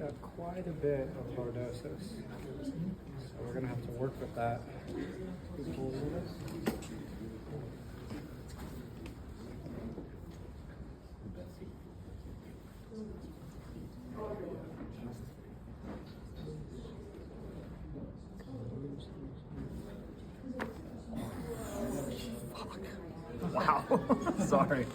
got quite a bit of lordosis. So we're gonna have to work with that. Who pulls in this? Wow. Sorry.